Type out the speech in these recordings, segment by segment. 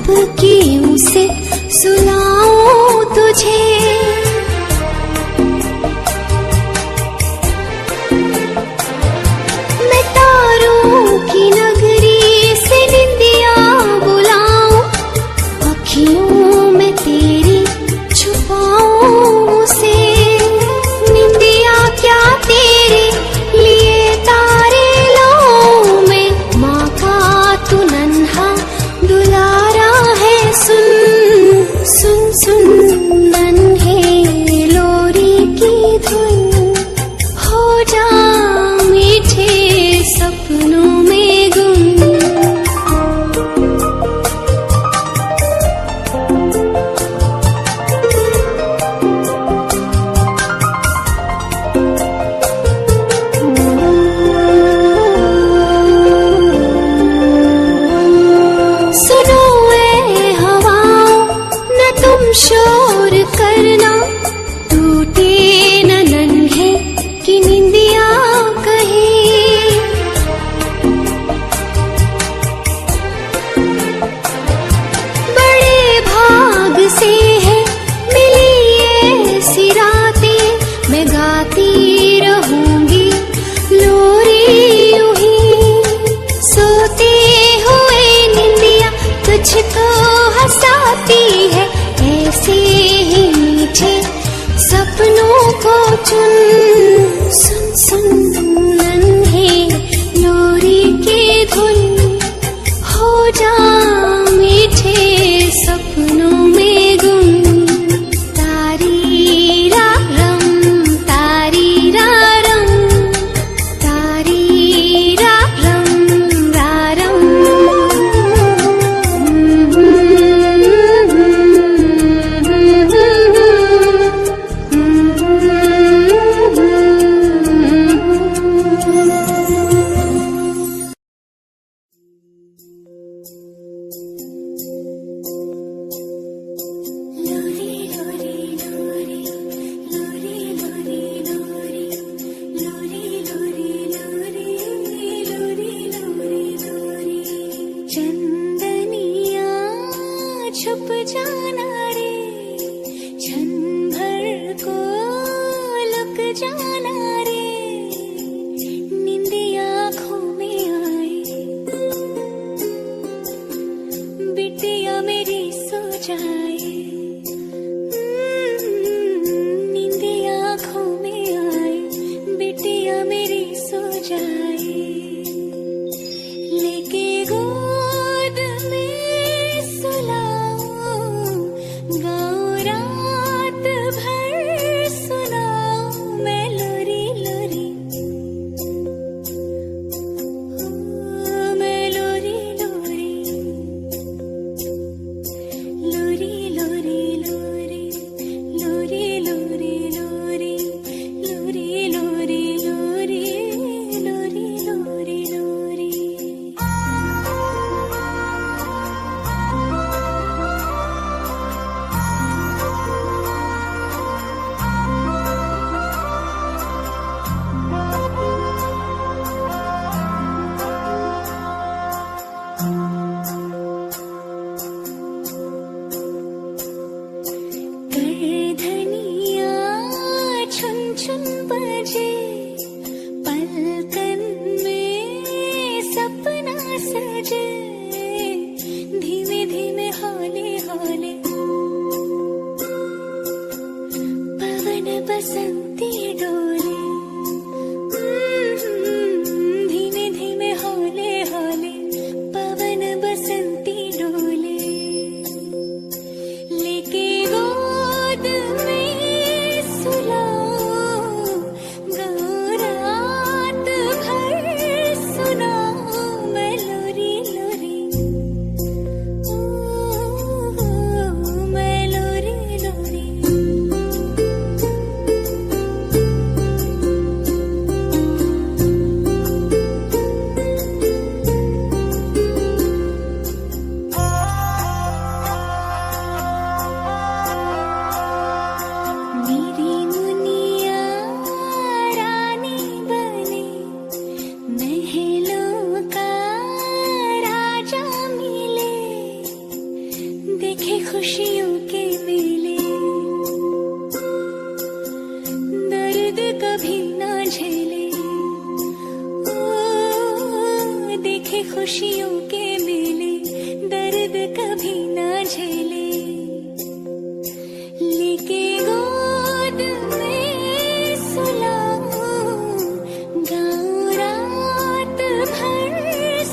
अब क्यों से सुलाऊं तुझे। मैं तारों की नगरी से निंदिया बुलाऊं, अखियों में तेरी छुपाऊं उसे। निंदिया क्या तेरे लिए तारे लाऊं मैं, माँ का तू नन्हा दुलारा है। सुन सुन सुन नन्हे लोरी की धुन, हो जा मीठे सपनों में गुम। शोर करना टूटे न नन्हे की निंदिया कहीं। बड़े भाग से है मिली ऐसी रातें, मैं गाती रहूंगी लोरी यूं ही। सोते हुए निंदिया तुझको हंसाती है, ऐसे ही मीठे सपनों को चुन। सुन सुन नन्हे लोरी की धुन, हो जा मीठे सपनों में गुम। तारी रारम तारी रारम, तारी रारम रारम। छुप जाना रे, क्षण भर को लुक जाना रे। नींदिया आँखों में आए, बिटिया मेरी सो जाए। नींदिया आँखों में आए, बिटिया मेरी सो जाए। लेके गोद में सुलाऊं, गाऊं रात भर सुनाऊं मैं लोरी लोरी। मैं लोरी लोरी, लोरी लोरी लोरी, लोरी लोरी लोरी, लोरी लोरी लोरी, लोरी लोरी लोरी। धनिया छुन छुन बजे, पलकन में सपना सजे। धीमे धीमे हौले हौले पवन बसंती डोले। धीमे धीमे हौले हौले पवन बसंती डोले। लेके गोद में सुलाऊं, गाऊं खुशियों के मेले दर्द कभी ना झेले लेके गोद में सुलाऊं गाऊं रात भर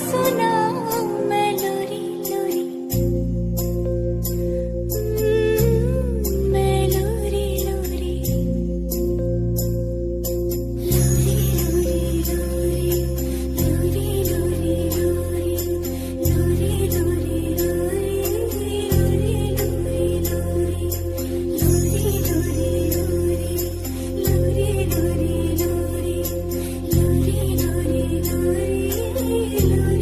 सुनाऊं मैं लोरी लोरी मैं लोरी लोरी लोरी लोरी लोरी लोरी लोरी लोरी लोरी लोरी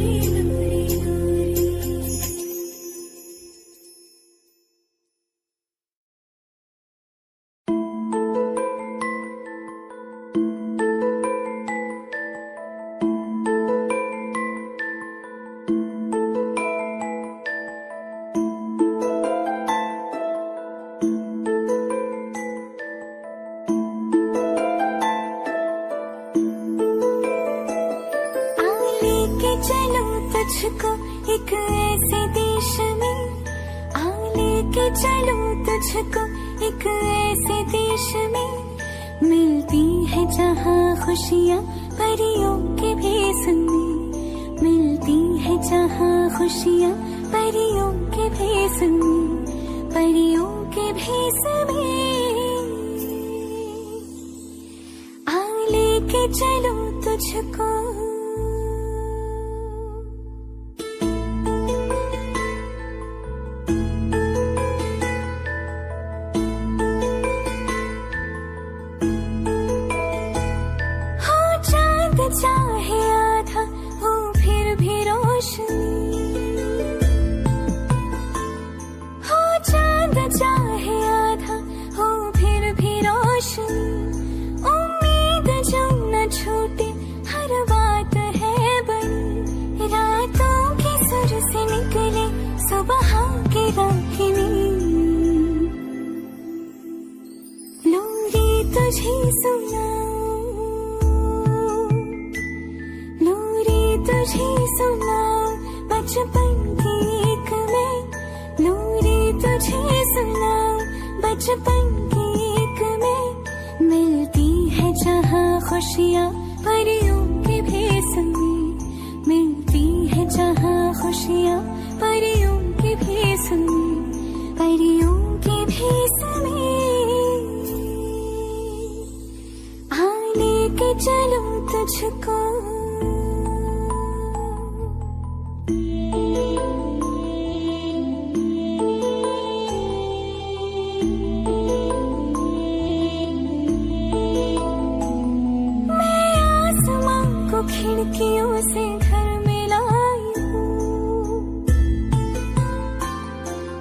चलो तुझको एक ऐसे देश में आ लेके चलो तुझको एक ऐसे देश में मिलती है जहाँ खुशियाँ परियों के भेष में मिलती है जहाँ खुशियाँ परियों के भेष में परियों के भेष में आ लेके चलो तुझको चाहे आधा हो फिर भी रोशनी हो चांद चाहे आधा हो फिर भी रोशनी उम्मीद जो न छूटे हर बात है बनी रातों की सुर से निकले सुबह की राखनी लोरी तुझे सुना तुझे सुनाऊं बचपन की एक में लोरी तुझे सुनाऊं बचपन की एक में मिलती है जहाँ खुशियाँ परियों के भेष में मिलती है जहाँ खुशियाँ परियों के भेष में परियों के भेष में आ लेके चलो तुझको खिड़कियों से घर में लाई हूँ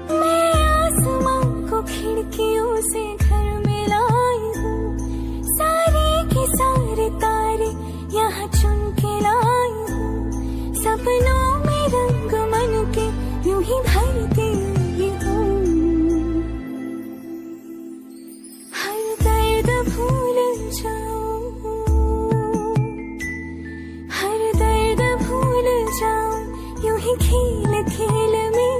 मैं आसमां को खिड़कियों से घर में लाई हूँ सारे के सारे तारे यहाँ चुन के लाई हूँ सपनों में रंग मन के यूं ही भरती हूँ हर दर्द भूल जाऊं यूं ही खेल खेल में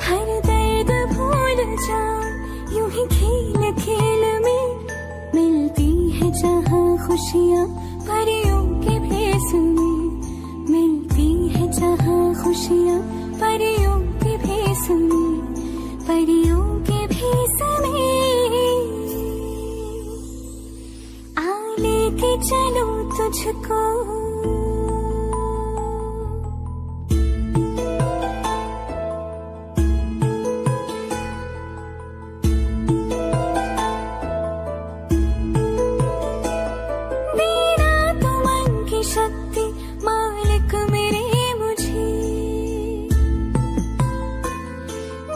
हर दर्द भूल जाऊं यूं ही खेल खेल में मिलती है जहाँ खुशियाँ परियों के भेष में मिलती है जहाँ खुशियाँ परियों के भेष में परियों के भेष में आ लेके चलो तुझको शक्ति मालिक मेरे मुझे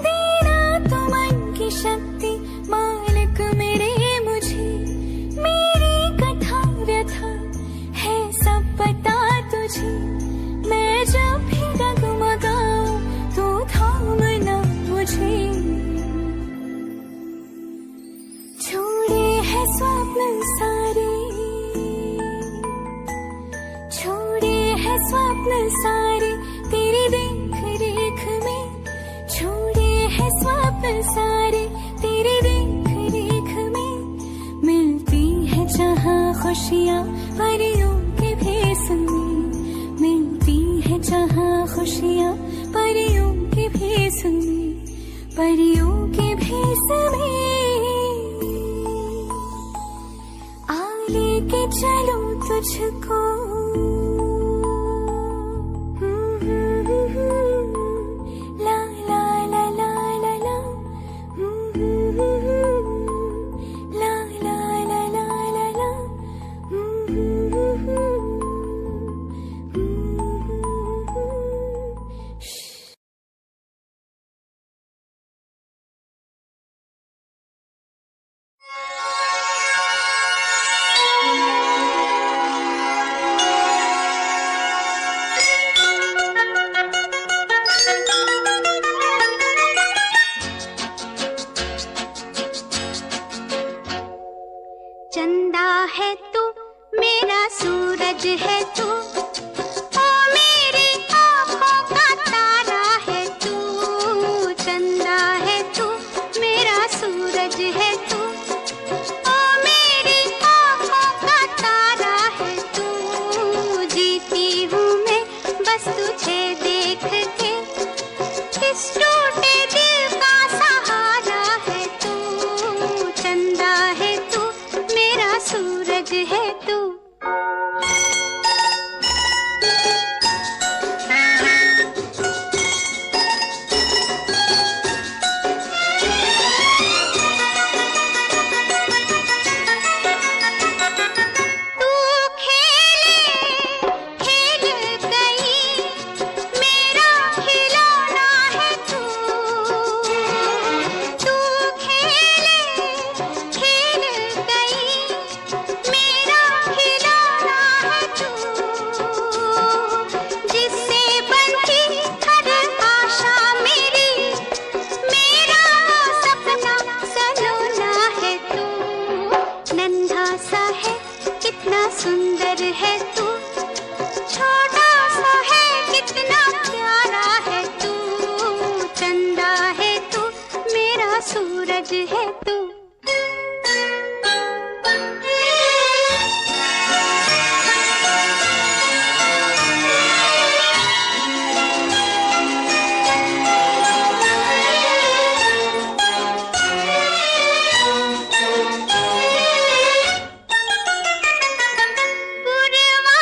देना तो मन की शक्ति मालिक मेरे मुझे मेरी कथा व्यथा है सब पता तुझे मैं जब भी डगमगाऊं तो थामना मुझे छोड़े है स्वप्न सारे स्वप्न सारे सारे तेरे देख रेख में मिलती है जहाँ खुशियाँ परियों के भेस में, मिलती है जहाँ खुशियाँ परियों के भेस में, परियों के भेस में। आ लेके चलो तुझको चंदा है तू मेरा सूरज है तू, ओ मेरी आँखों का तारा है तू। चंदा है तू मेरा सूरज है तू, ओ मेरी आँखों का तारा है तू। जीती हूँ मैं बस तुझे देख के, इस टूटे दिल का सहारा है तू। चंदा है तू मेरा सूरज है तू। तू खेले खेल गई मेरा खिलौना है तू। तू खेले खेल गई मेरा खिलौना है तू। जिससे बनती हर आशा मेरी, मेरा सपना सलोना है तू। नन्हा सा है कितना सुंदर है तू, छोटा सा है कितना प्यारा है तू। चंदा है तू मेरा सूरज है तू। पुरवा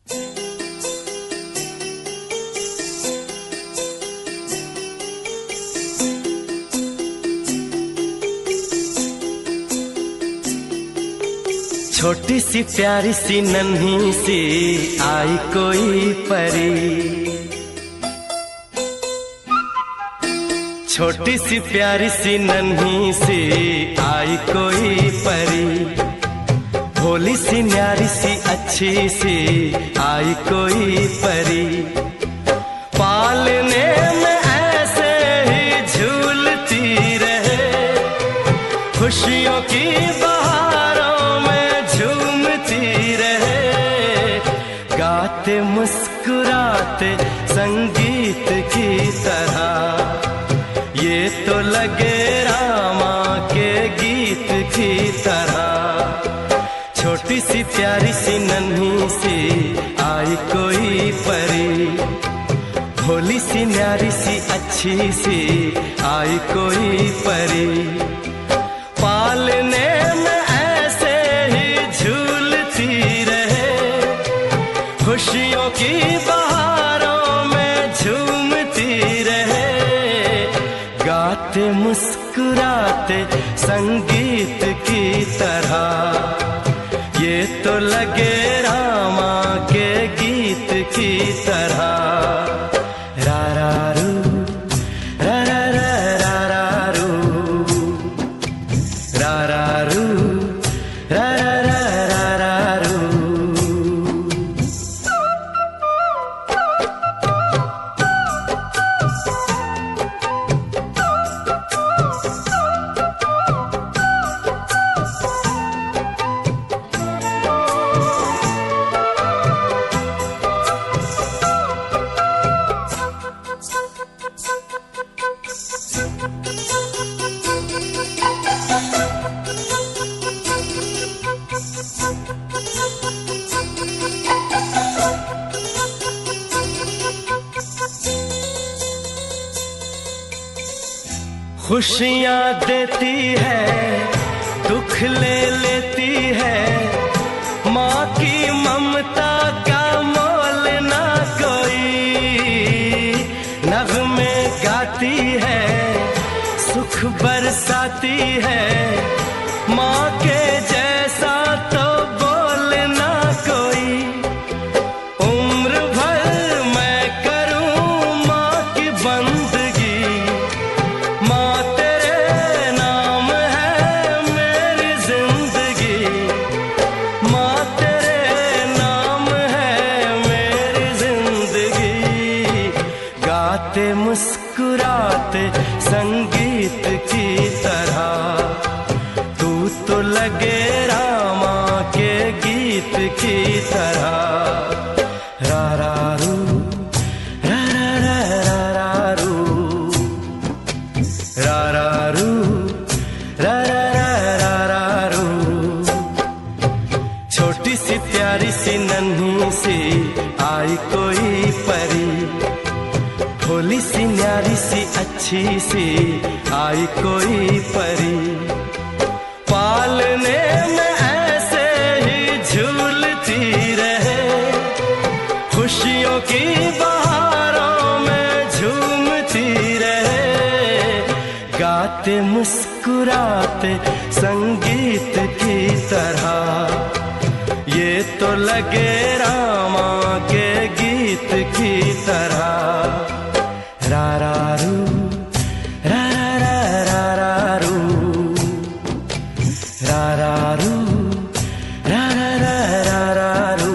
छोटी सी प्यारी सी नन्ही सी आई कोई परी, छोटी सी प्यारी सी नन्ही सी आई कोई परी, भोली सी न्यारी सी अच्छी सी आई कोई परी, पालने में ऐसे ही झूलती रहे, खुशियों की बहारों में झूमती रहे, गाते मुस्कुराते संगीत की तरह, ये तो लगे रामा के गीत की तरह। छोटी सी प्यारी सी नन्ही सी आई कोई परी, भोली सी न्यारी सी अच्छी सी आई कोई परी, पालने में ऐसे ही झूलती रहे, खुशियों की बहारों में झूमती रहे, गाते मुस्कुराते संगीत की तरह, ये तो लगे रामा के गीत की तरह। रा रा रू, रा रा रा रा रू, रा रा रू, रा रा रा रा रू। खुशियाँ देती है, दुख ले लेती है, माँ की ममता का मोल ना कोई, नग़्मे गाती है, सुख बरसाती है, माँ के जैसा तो बोल ना कोई, उम्र भर मैं करूँ माँ की बंदगी, माँ तेरे नाम है मेरी जिंदगी, माँ तेरे नाम है मेरी जिंदगी, गाते मुस्कुराते संगीत की तरह, तू तो लगे रामा के गीत की तरह। रा रा रू, रा रा रा रा रू, रा रा रू, रा रा रा रा रू। छोटी सी प्यारी सी नन्ही सी आई कोई परी, भोली सी न्यारी सी अच्छी सी आई कोई परी, पालने में ऐसे ही झूलती रहे, खुशियों की बहारों में झूमती रहे, गाते मुस्कुराते संगीत की तरह, ये तो लगे रामा के गीत की तरह। रा रा रू, रा रा रा रा रू, रा रा रू, रा रा रा रा रू।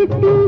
लौटती